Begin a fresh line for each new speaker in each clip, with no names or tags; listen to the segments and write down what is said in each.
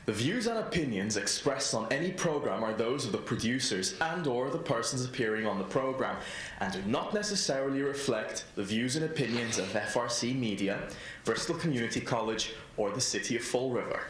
The views and opinions expressed on any program are those of the producers and/or the persons appearing on the program and do not necessarily reflect the views and opinions of FRC Media, Bristol Community College, or the City of Fall River.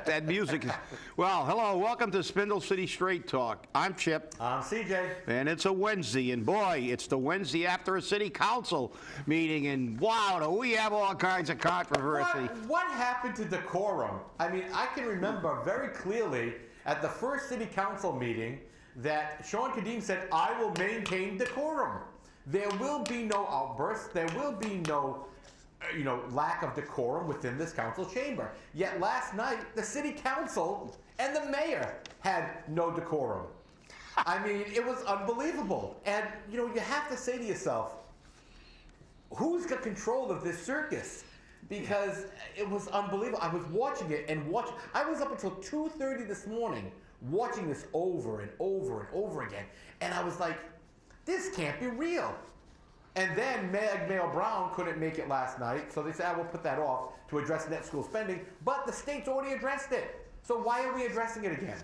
That music is... Well, hello, welcome to Spindle City Straight Talk. I'm Chip.
I'm CJ.
And it's a Wednesday, and boy, it's the Wednesday after a city council meeting, and wow, do we have all kinds of controversy.
What happened to decorum? I mean, I can remember very clearly at the first city council meeting that Sean Kadim said, I will maintain decorum. There will be no outbursts. There will be no lack of decorum within this council chamber. Yet last night, the city council and the mayor had no decorum. I mean, it was unbelievable. And, you have to say to yourself, who's got control of this circus? Because it was unbelievable. I was watching it and I was up until 2:30 this morning watching this over and over and over again. And I was like, this can't be real. And then Mayor Brown couldn't make it last night, so they said, we'll put that off to address net school spending, but the state's already addressed it. So why are we addressing it again?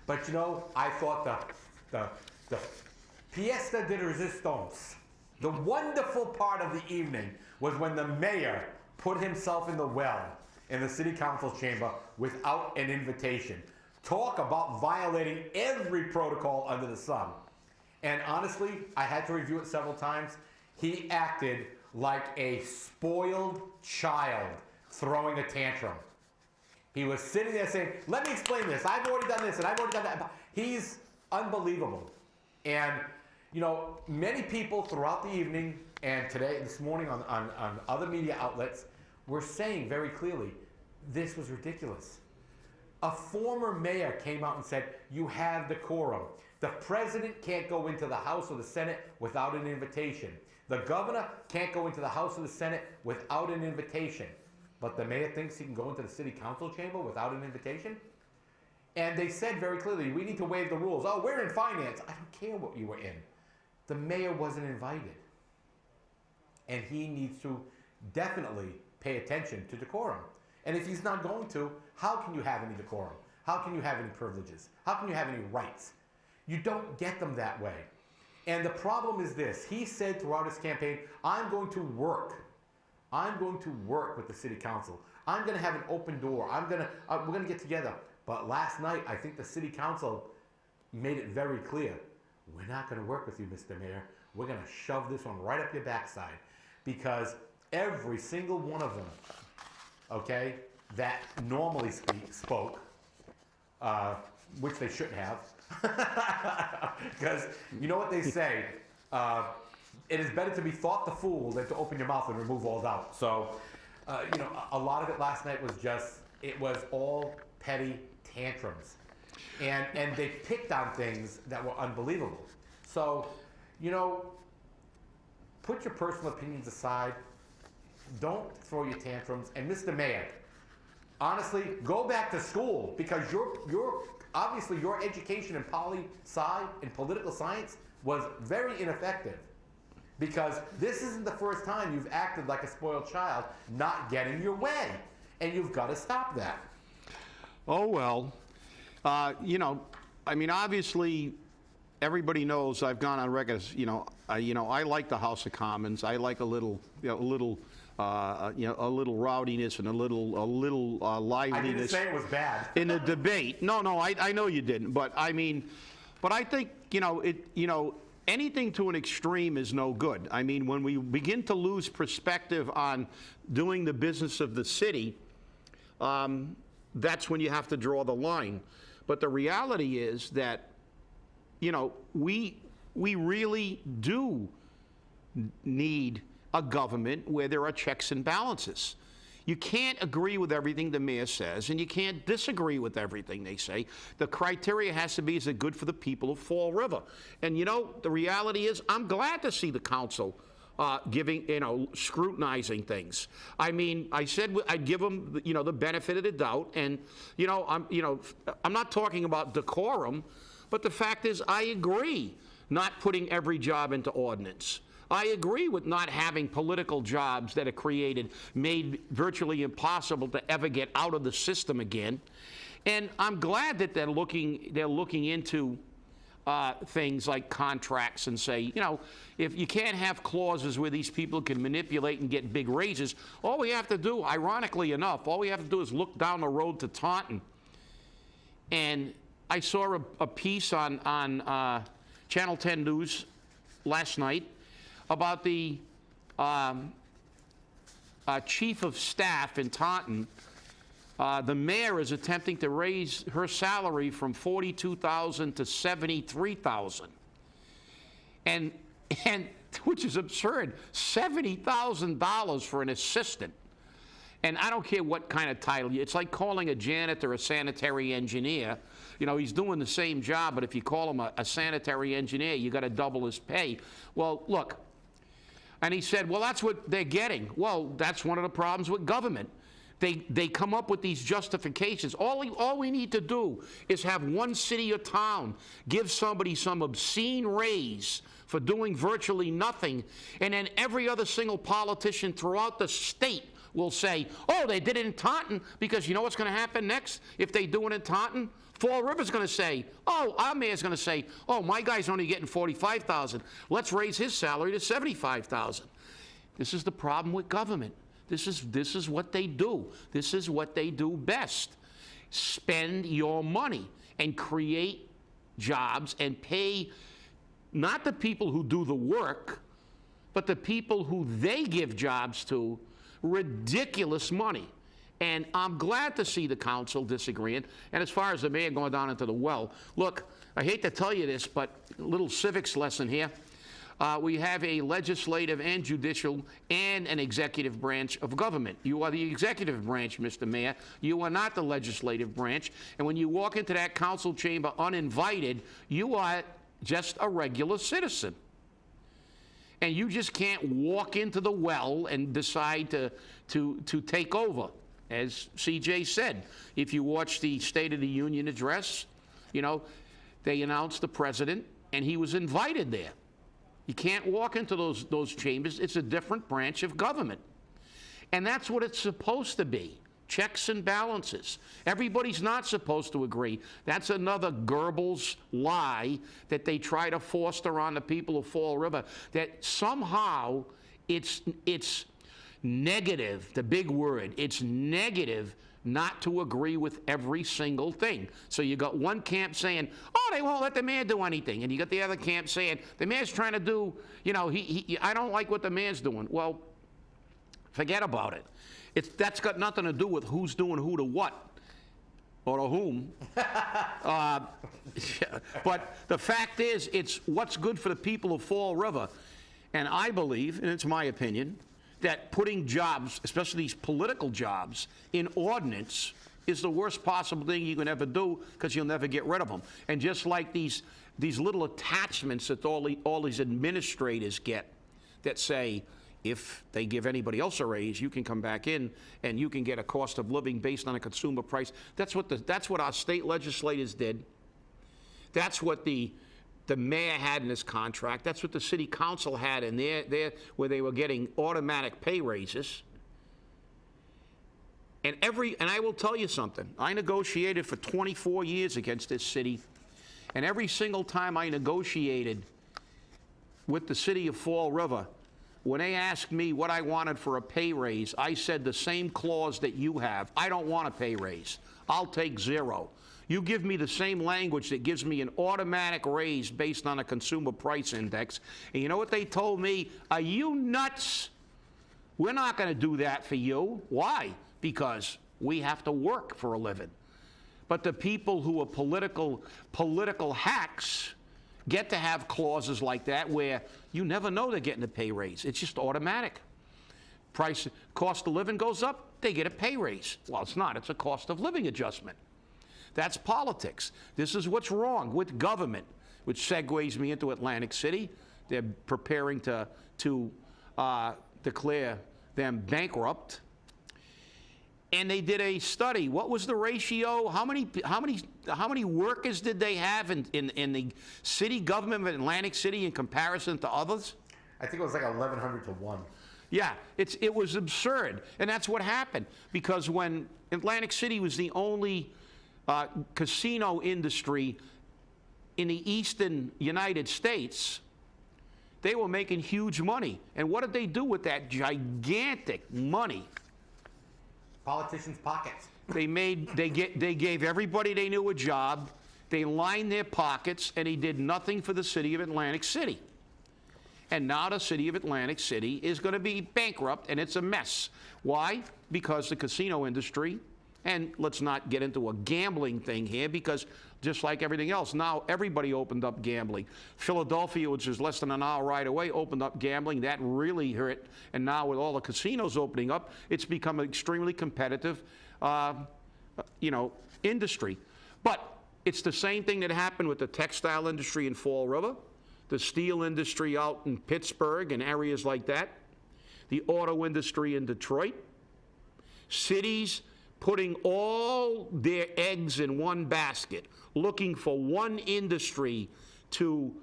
But I thought the pièce de résistance, the wonderful part of the evening was when the mayor put himself in the well in the city council chamber without an invitation. Talk about violating every protocol under the sun. And honestly, I had to review it several times. He acted like a spoiled child throwing a tantrum. He was sitting there saying, let me explain this. I've already done this and I've already done that. He's unbelievable. And, many people throughout the evening and this morning on other media outlets were saying very clearly, this was ridiculous. A former mayor came out and said, you have decorum. The president can't go into the House or the Senate without an invitation. The governor can't go into the House or the Senate without an invitation. But the mayor thinks he can go into the city council chamber without an invitation? And they said very clearly, we need to waive the rules. Oh, we're in finance. I don't care what you were in. The mayor wasn't invited. And he needs to definitely pay attention to decorum. And if he's not going to, how can you have any decorum? How can you have any privileges? How can you have any rights? You don't get them that way. And the problem is this. He said throughout his campaign, I'm going to work with the city council. I'm going to have an open door. We're going to get together. But last night, I think the city council made it very clear. We're not going to work with you, Mr. Mayor. We're going to shove this one right up your backside. Because every single one of them, okay, that normally spoke, which they shouldn't have, because you know what they say, it is better to be thought the fool than to open your mouth and remove all doubt. So, a lot of it last night was all petty tantrums. And they picked on things that were unbelievable. So, put your personal opinions aside. Don't throw your tantrums. And Mr. Mayor, honestly, go back to school, because obviously your education in poli-sci and political science was very ineffective, because this isn't the first time you've acted like a spoiled child, not getting your way, and you've got to stop that.
Oh, well, obviously everybody knows I've gone on record as, I like the House of Commons. I like a little rowdiness and a little liveliness.
I didn't say it was bad.
In a debate. No, I know you didn't. But I think, anything to an extreme is no good. I mean, when we begin to lose perspective on doing the business of the city, that's when you have to draw the line. But the reality is that, we really do need a government where there are checks and balances. You can't agree with everything the mayor says, and you can't disagree with everything they say. The criteria has to be, is it good for the people of Fall River? And the reality is, I'm glad to see the council scrutinizing things. I mean, I said I'd give them, the benefit of the doubt, and, I'm not talking about decorum, but the fact is, I agree not putting every job into ordinance. I agree with not having political jobs that are created, made virtually impossible to ever get out of the system again. And I'm glad that they're looking into things like contracts and say, if you can't have clauses where these people can manipulate and get big raises, all we have to do, ironically enough, all we have to do is look down the road to Taunton. And I saw a piece on Channel 10 News last night about the chief of staff in Taunton. The mayor is attempting to raise her salary from $42,000 to $73,000, and which is absurd. $70,000 for an assistant. And I don't care what kind of title. It's like calling a janitor a sanitary engineer. He's doing the same job, but if you call him a sanitary engineer, you got to double his pay. Well, look. And he said, well, that's what they're getting. Well, that's one of the problems with government. They come up with these justifications. All we need to do is have one city or town give somebody some obscene raise for doing virtually nothing, and then every other single politician throughout the state will say, oh, they did it in Taunton, because you know what's going to happen next if they do it in Taunton? Fall River's going to say, oh, our mayor's going to say, oh, my guy's only getting $45,000. Let's raise his salary to $75,000. This is the problem with government. This is what they do. This is what they do best. Spend your money and create jobs and pay not the people who do the work, but the people who they give jobs to ridiculous money. And I'm glad to see the council disagreeing. And as far as the mayor going down into the well, look, I hate to tell you this, but a little civics lesson here. We have a legislative and judicial and an executive branch of government. You are the executive branch, Mr. Mayor. You are not the legislative branch. And when you walk into that council chamber uninvited, you are just a regular citizen. And you just can't walk into the well and decide to take over. As CJ said, if you watch the State of the Union address, they announced the president, and he was invited there. You can't walk into those chambers. It's a different branch of government. And that's what it's supposed to be. Checks and balances. Everybody's not supposed to agree. That's another Goebbels lie that they try to foster on the people of Fall River, that somehow it's negative, the big word, it's negative not to agree with every single thing. So you got one camp saying, oh, they won't let the mayor do anything. And you got the other camp saying, the mayor's trying to do, I don't like what the mayor's doing. Well, forget about it. That's got nothing to do with who's doing who to what or to whom. But the fact is, it's what's good for the people of Fall River. And I believe, and it's my opinion, that putting jobs, especially these political jobs, in ordinance is the worst possible thing you can ever do, because you'll never get rid of them. And just like these little attachments that all these administrators get that say, if they give anybody else a raise, you can come back in and you can get a cost of living based on a consumer price. That's what our state legislators did. That's what the mayor had in his contract. That's what the city council had in there where they were getting automatic pay raises. And I will tell you something. I negotiated for 24 years against this city, and every single time I negotiated with the city of Fall River, when they asked me what I wanted for a pay raise, I said the same clause that you have. I don't want a pay raise. I'll take zero. You give me the same language that gives me an automatic raise based on a consumer price index. And you know what they told me? Are you nuts? We're not going to do that for you. Why? Because we have to work for a living. But the people who are political hacks get to have clauses like that where you never know they're getting a pay raise. It's just automatic. Cost of living goes up, they get a pay raise. Well, it's not. It's a cost of living adjustment. That's politics. This is what's wrong with government, which segues me into Atlantic City. They're preparing to declare them bankrupt. And they did a study. What was the ratio? How many workers did they have in the city government of Atlantic City in comparison to others?
I think it was like 1,100 to 1.
Yeah, it was absurd. And that's what happened. Because when Atlantic City was the only casino industry in the eastern United States, they were making huge money. And what did they do with that gigantic money?
Politicians' pockets.
They gave everybody they knew a job, they lined their pockets, and they did nothing for the city of Atlantic City. And now the city of Atlantic City is going to be bankrupt, and it's a mess. Why? Because the casino industry, and let's not get into a gambling thing here, because just like everything else, now everybody opened up gambling. Philadelphia, which is less than an hour ride away, opened up gambling. That really hurt. And now with all the casinos opening up, it's become an extremely competitive, industry. But it's the same thing that happened with the textile industry in Fall River, the steel industry out in Pittsburgh and areas like that, the auto industry in Detroit. Cities putting all their eggs in one basket, looking for one industry to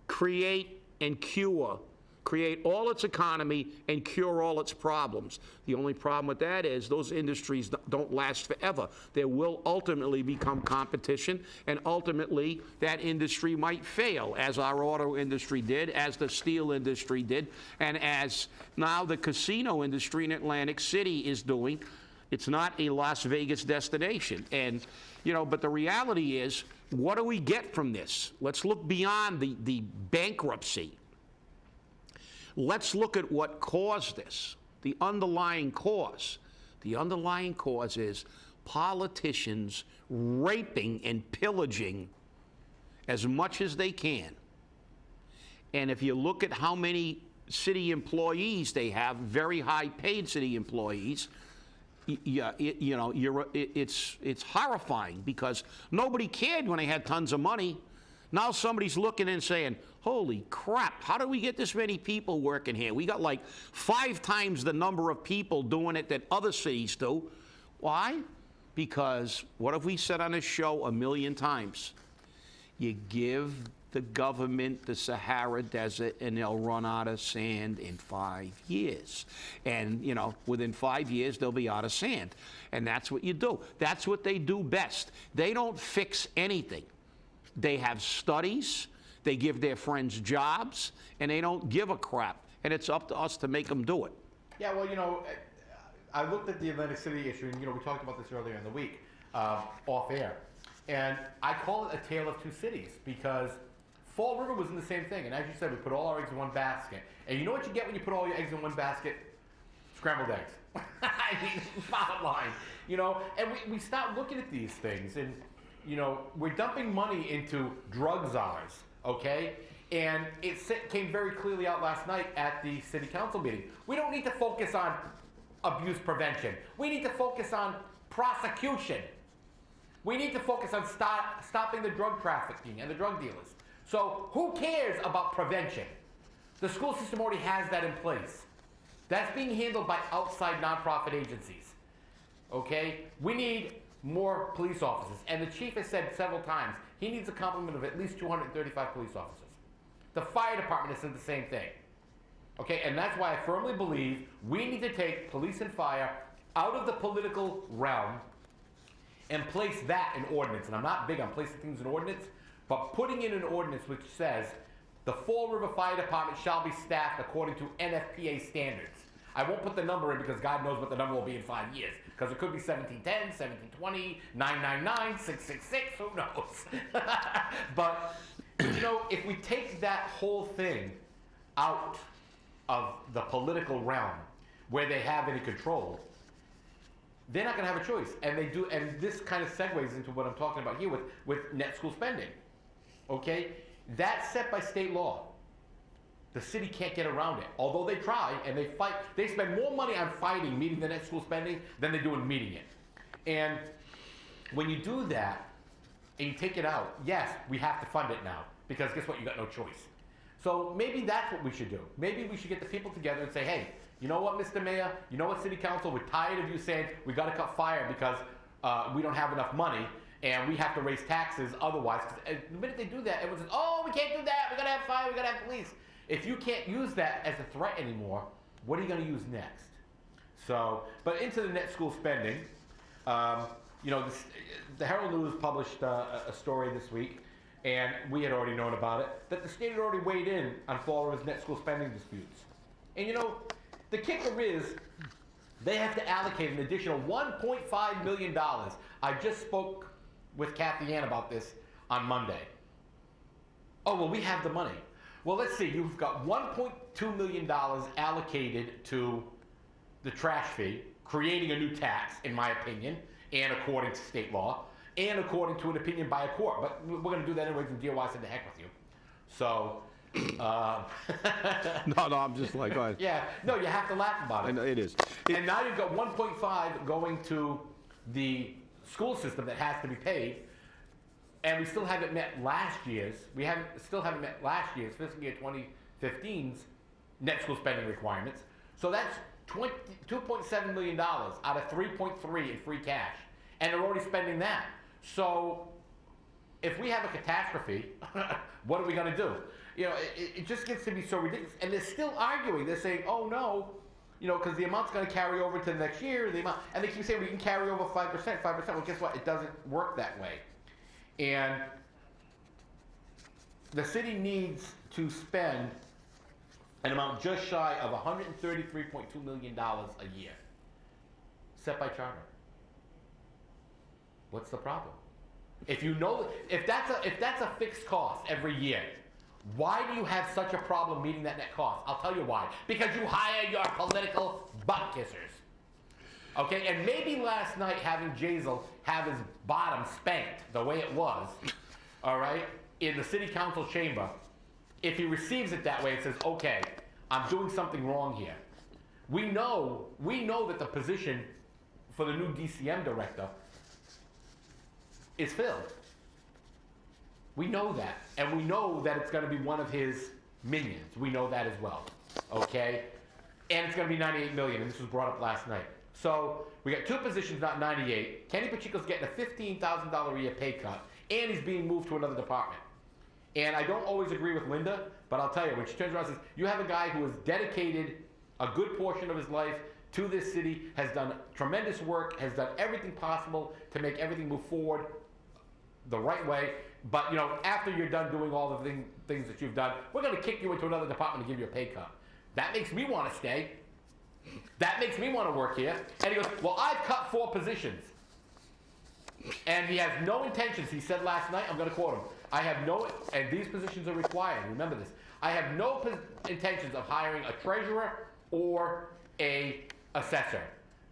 create and create all its economy and cure all its problems. The only problem with that is those industries don't last forever. There will ultimately become competition, and ultimately that industry might fail, as our auto industry did, as the steel industry did, and as now the casino industry in Atlantic City is doing. It's not a Las Vegas destination. And, but the reality is, what do we get from this? Let's look beyond the bankruptcy. Let's look at what caused this, the underlying cause. The underlying cause is politicians raping and pillaging as much as they can. And if you look at how many city employees they have, very high-paid city employees, it's horrifying, because nobody cared when they had tons of money. Now somebody's looking and saying, holy crap, how do we get this many people working here? We got like 5 times the number of people doing it that other cities do. Why? Because what have we said on this show 1,000,000 times? You give the government the Sahara Desert and they'll run out of sand in 5 years. And, within 5 years, they'll be out of sand. And that's what you do. That's what they do best. They don't fix anything. They have studies, they give their friends jobs, and they don't give a crap. And it's up to us to make them do it.
Yeah, well, I looked at the Atlantic City issue, and, we talked about this earlier in the week, off air. And I call it a tale of two cities, because Fall River was in the same thing. And as you said, we put all our eggs in one basket. And you know what you get when you put all your eggs in one basket? Scrambled eggs. I mean, bottom line. And we start looking at these things, and, we're dumping money into drug czars, okay? And it came very clearly out last night at the city council meeting. We don't need to focus on abuse prevention. We need to focus on prosecution. We need to focus on stopping the drug trafficking and the drug dealers. So who cares about prevention? The school system already has that in place. That's being handled by outside nonprofit agencies. Okay? We need more police officers. And the chief has said several times he needs a complement of at least 235 police officers. The fire department has said the same thing. Okay? And that's why I firmly believe we need to take police and fire out of the political realm and place that in ordinance. And I'm not big on placing things in ordinance, but putting in an ordinance which says the Fall River Fire Department shall be staffed according to NFPA standards. I won't put the number in because God knows what the number will be in 5 years. Because it could be 1710, 1720, 999, 666, who knows? But, if we take that whole thing out of the political realm where they have any control, they're not going to have a choice. And they do, and this kind of segues into what I'm talking about here with net school spending. Okay? That's set by state law. The city can't get around it. Although they try and they fight, they spend more money on fighting meeting the net school spending than they do in meeting it. And when you do that and you take it out, yes, we have to fund it now. Because guess what? You got no choice. So maybe that's what we should do. Maybe we should get the people together and say, hey, you know what, Mr. Mayor? You know what, City Council? We're tired of you saying we got to cut fire because we don't have enough money and we have to raise taxes otherwise. 'Cause the minute they do that, everyone says, oh, we can't do that. We got to have fire. We got to have police. If you can't use that as a threat anymore, what are you going to use next? So, but into the net school spending, you know, the Herald News published a story this week, and we had already known about it, that the state had already weighed in on Florida's net school spending disputes. And you know, the kicker is they have to allocate an additional $1.5 million. I just spoke with Kathy Ann about this on Monday. Oh, well, we have the money. Well, let's see. You've got $1.2 million allocated to the trash fee, creating a new tax, in my opinion, and according to state law, and according to an opinion by a court. But we're going to do that anyways, and DOI said the heck with you. So,
No, I'm just like, go ahead.
yeah, no, you have to laugh about it.
It is.
And now you've got 1.5 going to the school system that has to be paid, and we still haven't met last year's. Still haven't met last year's fiscal year 2015's net school spending requirements. So that's $2.7 million out of 3.3 in free cash, and they're already spending that. So if we have a catastrophe, what are we going to do? You know, it just gets to be so ridiculous. And they're still arguing. They're saying, oh no, you know, because the amount's going to carry over to the next year. And they keep saying we can carry over 5%. Well, guess what? It doesn't work that way. And the city needs to spend an amount just shy of $133.2 million a year, set by charter. What's the problem? If you know, if that's a fixed cost every year, why do you have such a problem meeting that net cost? I'll tell you why. Because you hire your political butt kissers. Okay, and maybe last night having Jazel have his bottom spanked the way it was, all right, in the city council chamber, if he receives it that way and says, okay, I'm doing something wrong here. We know that the position for the new DCM director is filled. We know that, and we know that it's going to be one of his minions. We know that as well, okay? And it's going to be $98 million, and this was brought up last night. So we got two positions, not 98. Kenny Pacheco's getting a $15,000 a year pay cut, and he's being moved to another department. And I don't always agree with Linda, but I'll tell you, when she turns around and says, you have a guy who has dedicated a good portion of his life to this city, has done tremendous work, has done everything possible to make everything move forward the right way, but you know, after you're done doing all the things that you've done, we're going to kick you into another department and give you a pay cut. That makes me want to stay. That makes me want to work here. And he goes, well, I've cut 4 positions. And he has no intentions, he said last night, I'm going to quote him, I have no, and these positions are required, remember this, I have no intentions of hiring a treasurer or a assessor.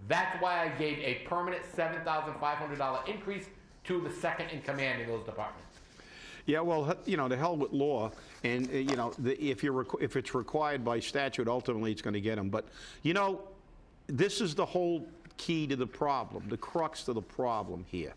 That's why I gave a permanent $7,500 increase to the second in command in those departments.
Yeah, well, you know, to hell with law, and you know, if it's required by statute, ultimately it's going to get them. But you know, this is the whole key to the problem, the crux to the problem here.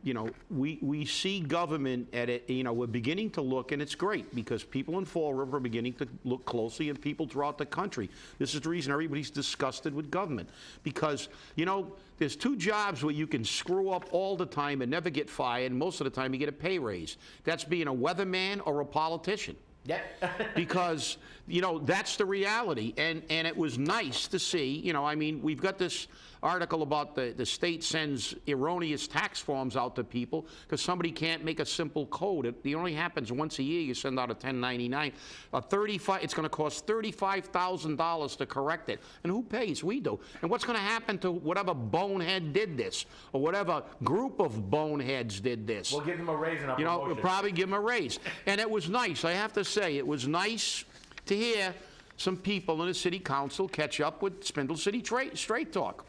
You know, we see government at it, you know, we're beginning to look, and it's great because people in Fall River are beginning to look closely, and people throughout the country. This is the reason everybody's disgusted with government, because, you know, there's 2 jobs where you can screw up all the time and never get fired, and most of the time you get a pay raise. That's being a weatherman or a politician.
Yep.
Because, you know, that's the reality. And it was nice to see, you know, I mean, we've got this article about the state sends erroneous tax forms out to people because somebody can't make a simple code. It only happens once a year. You send out a 1099. It's going to cost $35,000 to correct it. And who pays? We do. And what's going to happen to whatever bonehead did this or whatever group of boneheads did this?
We'll give them a raise and a
You know,
promotion.
we'll probably give them a raise. And it was nice, I have to say, it was nice to hear some people in the city council catch up with Spindle City Straight Talk.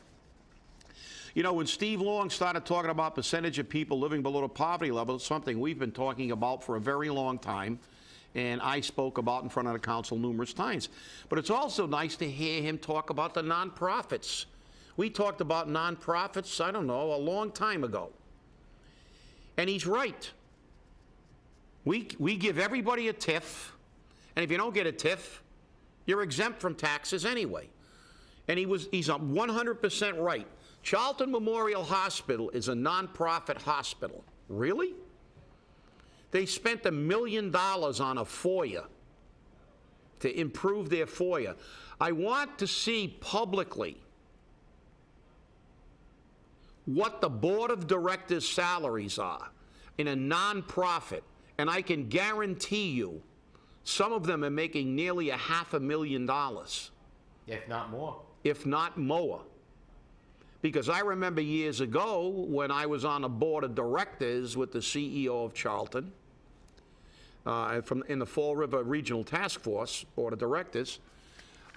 You know, when Steve Long started talking about percentage of people living below the poverty level, it's something we've been talking about for a very long time, and I spoke about in front of the council numerous times. But it's also nice to hear him talk about the nonprofits. We talked about nonprofits, I don't know, a long time ago. And he's right. We give everybody a TIF, And if you don't get a TIF, you're exempt from taxes anyway. And he's 100% right. Charlton Memorial Hospital is a nonprofit hospital. Really? They spent $1 million on a FOIA to improve their FOIA. I want to see publicly what the board of directors' salaries are in a nonprofit, and I can guarantee you some of them are making nearly $500,000.
If not more.
If not more. Because I remember years ago when I was on a board of directors with the CEO of Charlton, in the Fall River Regional Task Force Board of Directors,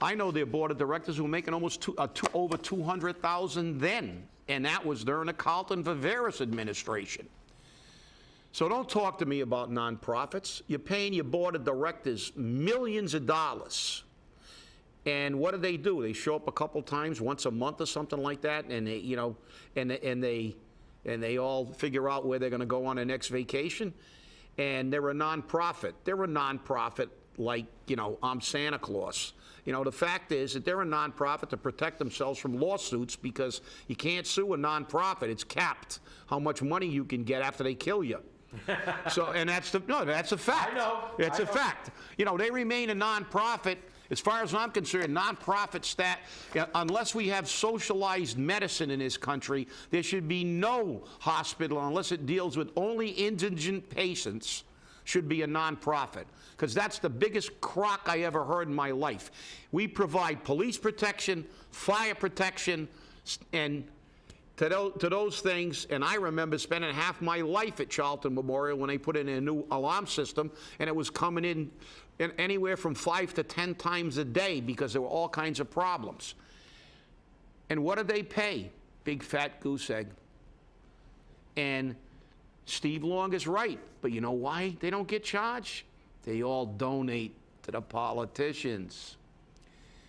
I know their board of directors were making almost over $200,000 then, and that was during the Carlton Viveris administration. So don't talk to me about nonprofits. You're paying your board of directors millions of dollars. And what do? They show up a couple times, once a month or something like that, and they, you know, and they all figure out where they're going to go on their next vacation. And they're a nonprofit. They're a nonprofit like, you know, I'm Santa Claus. You know, the fact is that they're a nonprofit to protect themselves from lawsuits because you can't sue a nonprofit. It's capped how much money you can get after they kill you. So, and that's a fact.
I know.
It's a fact. You know, they remain a nonprofit. As far as I'm concerned, nonprofit unless we have socialized medicine in this country, there should be no hospital unless it deals with only indigent patients should be a nonprofit. Because that's the biggest crock I ever heard in my life. We provide police protection, fire protection, and to those things, and I remember spending half my life at Charlton Memorial when they put in a new alarm system, and it was coming in anywhere from 5 to 10 times a day because there were all kinds of problems. And what do they pay? Big fat goose egg. And Steve Long is right, but you know why they don't get charged? They all donate to the politicians.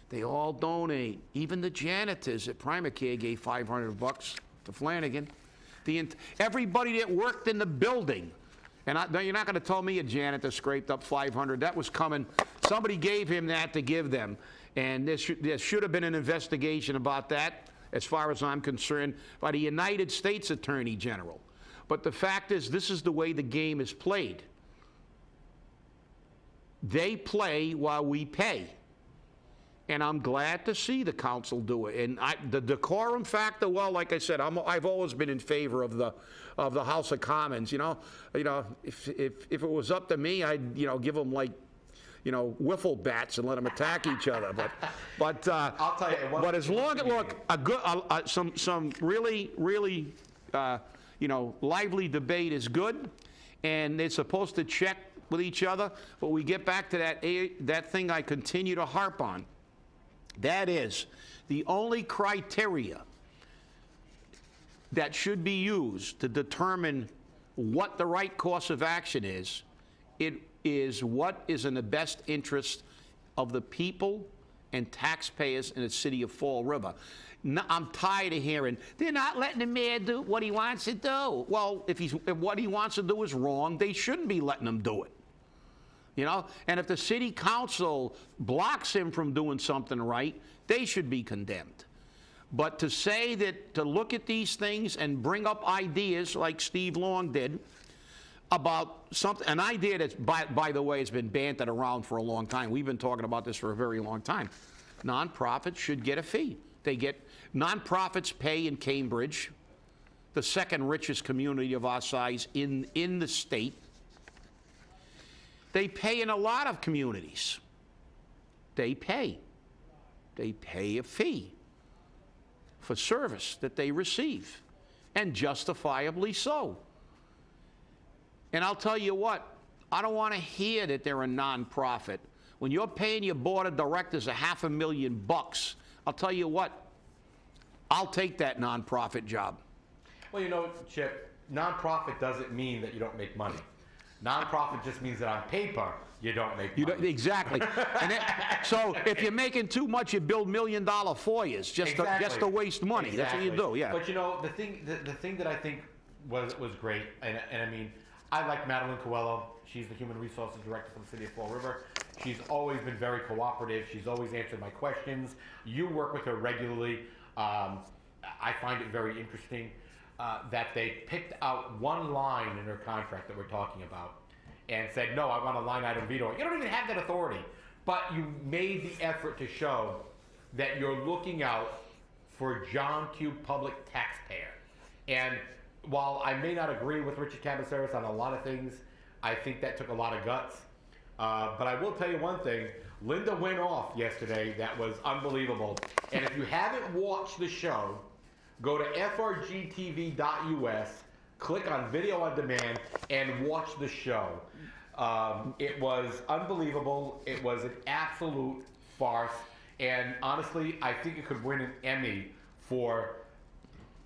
They all donate. Even the janitors at Primacare gave $500 to Flanagan. Everybody that worked in the building, and you're not going to tell me a janitor scraped up $500. That was coming. Somebody gave him that to give them, and there should have been an investigation about that, as far as I'm concerned, by the United States Attorney General. But the fact is, this is the way the game is played. They play while we pay. And I'm glad to see the council do it. And the decorum factor, well, like I said, I've always been in favor of the House of Commons. You know, if it was up to me, I'd give them like, wiffle bats and let them attack each other. But
I'll tell you.
But as long as some really lively debate is good, and they're supposed to check with each other. But we get back to that thing I continue to harp on. That is, the only criteria that should be used to determine what the right course of action is, it is what is in the best interest of the people and taxpayers in the city of Fall River. I'm tired of hearing, they're not letting the mayor do what he wants to do. Well, if what he wants to do is wrong, they shouldn't be letting him do it. And if the city council blocks him from doing something right, they should be condemned. But to say that, to look at these things and bring up ideas like Steve Long did about something, an idea that's, by the way, has been bantered around for a long time. We've been talking about this for a very long time. Nonprofits should get a fee. Nonprofits pay in Cambridge, the second richest community of our size in the state. They pay in a lot of communities. They pay a fee for service that they receive, and justifiably so. And I'll tell you what, I don't want to hear that they're a nonprofit. When you're paying your board of directors $500,000, I'll tell you what, I'll take that nonprofit job.
Well, Chip, nonprofit doesn't mean that you don't make money. Nonprofit just means that on paper, you don't make money.
Exactly. So if you're making too much, you build $1 million FOIAs just to waste money. Exactly. That's what you do, yeah.
But the thing that I think was great, and I mean, I like Madeline Coelho. She's the Human Resources Director for the City of Fall River. She's always been very cooperative. She's always answered my questions. You work with her regularly. I find it very interesting that they picked out one line in her contract that we're talking about and said, no, I want a line item veto. You don't even have that authority, but you made the effort to show that you're looking out for John Q. public taxpayer. And while I may not agree with Richard Cabaceras on a lot of things, I think that took a lot of guts. But I will tell you one thing, Linda went off yesterday that was unbelievable. And if you haven't watched the show, go to frgtv.us, click on video on demand, and watch the show. It was unbelievable. It was an absolute farce. And honestly, I think it could win an Emmy for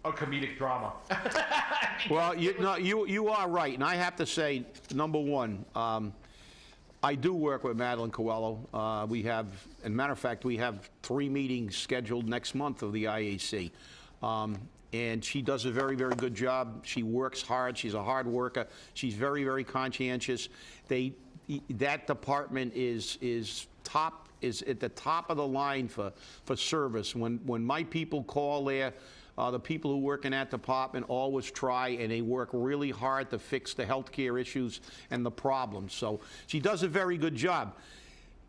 a comedic drama.
Well, you are right, and I have to say, number one, I do work with Madeline Coelho. We have, as a matter of fact, we have 3 meetings scheduled next month of the IAC. And she does a very, very good job. She works hard. She's a hard worker. She's very, very conscientious. That department is at the top of the line for service. When my people call there, the people who work in that department always try, and they work really hard to fix the healthcare issues and the problems. So she does a very good job.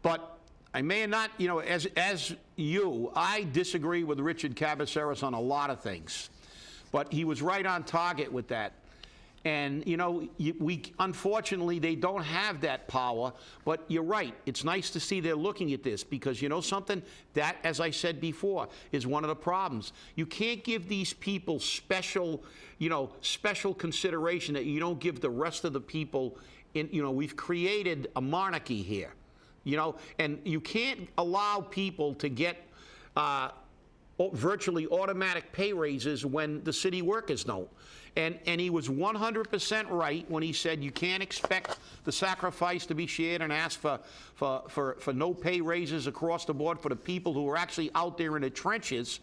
But I may not, as you, I disagree with Richard Cabaceras on a lot of things. But he was right on target with that. And, unfortunately, they don't have that power. But you're right. It's nice to see they're looking at this because, you know something? That, as I said before, is one of the problems. You can't give these people special consideration that you don't give the rest of the people. We've created a monarchy here, and you can't allow people to get virtually automatic pay raises when the city workers don't. And he was 100% right when he said you can't expect the sacrifice to be shared and ask for no pay raises across the board for the people who are actually out there in the trenches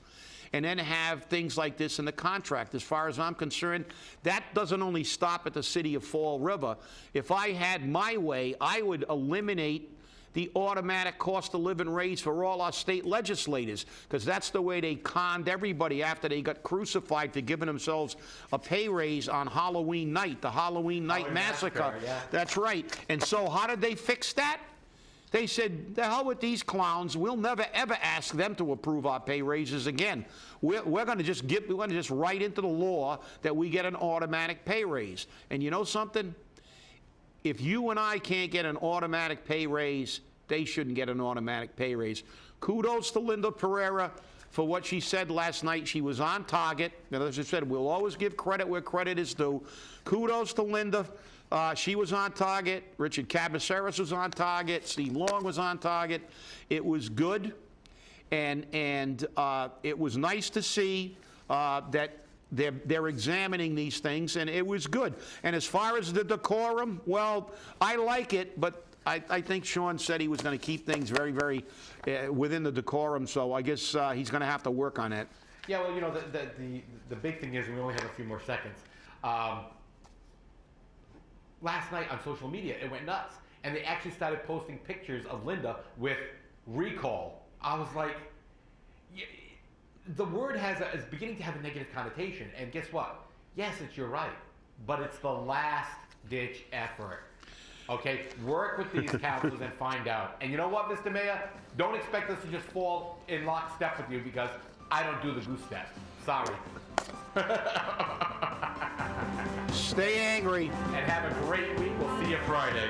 and then have things like this in the contract. As far as I'm concerned, that doesn't only stop at the city of Fall River. If I had my way, I would eliminate the automatic cost of living raise for all our state legislators, because that's the way they conned everybody after they got crucified for giving themselves a pay raise on Halloween night, the Halloween night massacre.
Yeah.
That's right. And so how did they fix that? They said, the hell with these clowns. We'll never, ever ask them to approve our pay raises again. We're going to just write into the law that we get an automatic pay raise. And you know something? If you and I can't get an automatic pay raise, they shouldn't get an automatic pay raise. Kudos to Linda Pereira for what she said last night. She was on target. And as I said, we'll always give credit where credit is due. Kudos to Linda. She was on target. Richard Cabaceras was on target. Steve Long was on target. It was good. And it was nice to see that they're examining these things, and it was good. And as far as the decorum, well, I like it, but I think Sean said he was going to keep things very, very within the decorum, so I guess he's going to have to work on that.
Yeah, well, the big thing is, we only have a few more seconds. Last night on social media, it went nuts, and they actually started posting pictures of Linda with recall. I was like, the word is beginning to have a negative connotation, and guess what? Yes, you're right, but it's the last-ditch effort. Okay, work with these councils and find out. And you know what, Mr. Mayor? Don't expect us to just fall in lockstep with you because I don't do the goose step. Sorry.
Stay angry.
And have a great week. We'll see you Friday.